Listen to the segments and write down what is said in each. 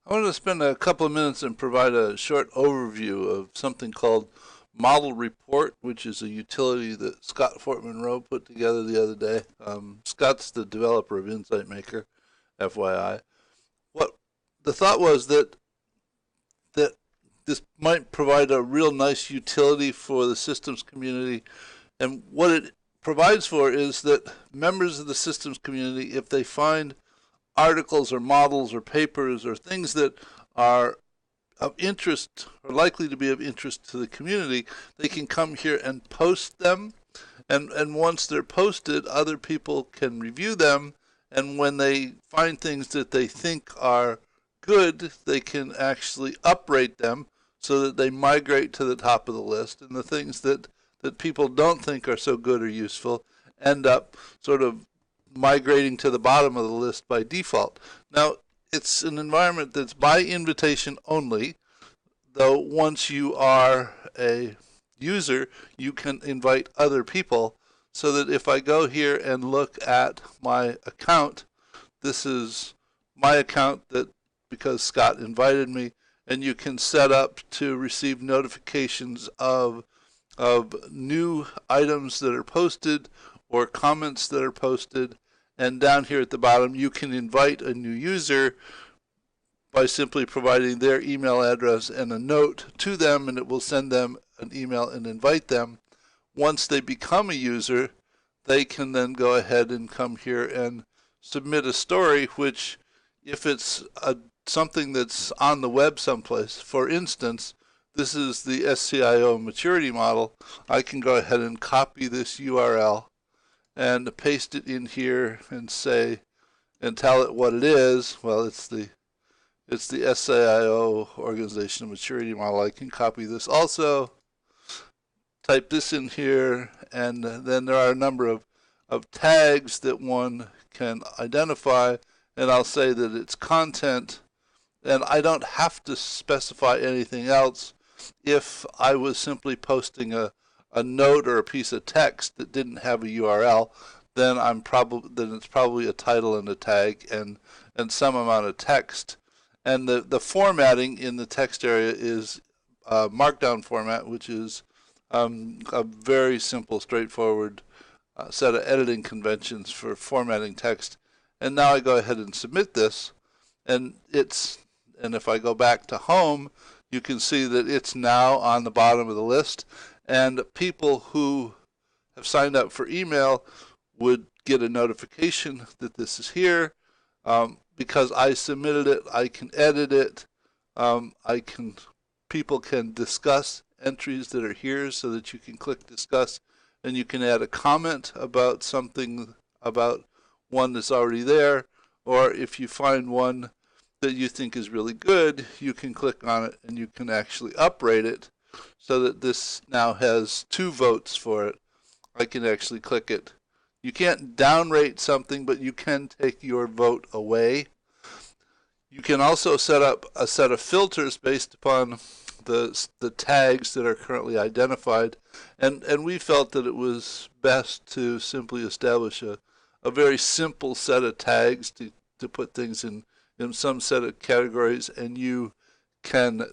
I want to spend a couple of minutes and provide a short overview of something called Model Report, which is a utility that Scott Fort Monroe put together the other day. Scott's the developer of Insight Maker, FYI. What the thought was that this might provide a real nice utility for the systems community, and what it provides for is that members of the systems community, if they find articles or models or papers or things that are of interest or likely to be of interest to the community, they can come here and post them. And once they're posted, other people can review them. And when they find things that they think are good, they can actually uprate them so that they migrate to the top of the list. And the things that people don't think are so good or useful end up sort of migrating to the bottom of the list by default. Now, it's an environment that's by invitation only, though once you are a user, you can invite other people, so that if I go here and look at my account, this is my account that because Scott invited me, and you can set up to receive notifications of new items that are posted or comments that are posted. And down here at the bottom, you can invite a new user by simply providing their email address and a note to them, and it will send them an email and invite them. Once they become a user, they can then go ahead and come here and submit a story, which, if it's something that's on the web someplace, for instance, this is the SCIO maturity model, I can go ahead and copy this URL and paste it in here and say, and tell it what it is. Well, it's the SCIO organizational maturity model. I can copy this also, type this in here, and then there are a number of tags that one can identify, and I'll say that it's content, and I don't have to specify anything else. If I was simply posting a note or a piece of text that didn't have a URL, then it's probably a title and a tag and some amount of text. And the formatting in the text area is Markdown format, which is a very simple, straightforward set of editing conventions for formatting text. And now I go ahead and submit this, and if I go back to home, you can see that it's now on the bottom of the list, and people who have signed up for email would get a notification that this is here. Because I submitted it, I can edit it. People can discuss entries that are here, so that you can click discuss, and you can add a comment about something, about one that's already there, or if you find one that you think is really good, you can click on it and you can actually uprate it so that this now has 2 votes for it. I can actually click it. You can't downrate something, but you can take your vote away. You can also set up a set of filters based upon the tags that are currently identified, and we felt that it was best to simply establish a very simple set of tags to put things in some set of categories, and you can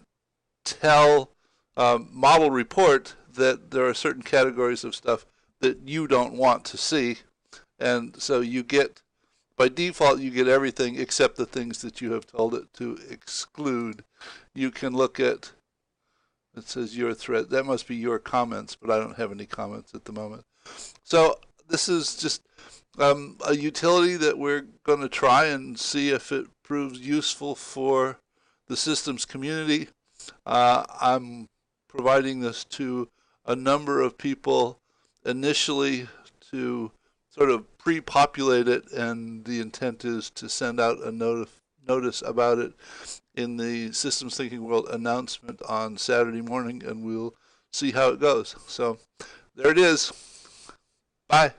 tell Model Report that there are certain categories of stuff that you don't want to see, and so you get, by default, you get everything except the things that you have told it to exclude. You can look at, it says your thread, that must be your comments, but I don't have any comments at the moment. So this is just a utility that we're going to try and see if it proves useful for the systems community. I'm providing this to a number of people initially to sort of pre-populate it, and the intent is to send out a notice about it in the Systems Thinking World announcement on Saturday morning, and we'll see how it goes. So there it is. Bye.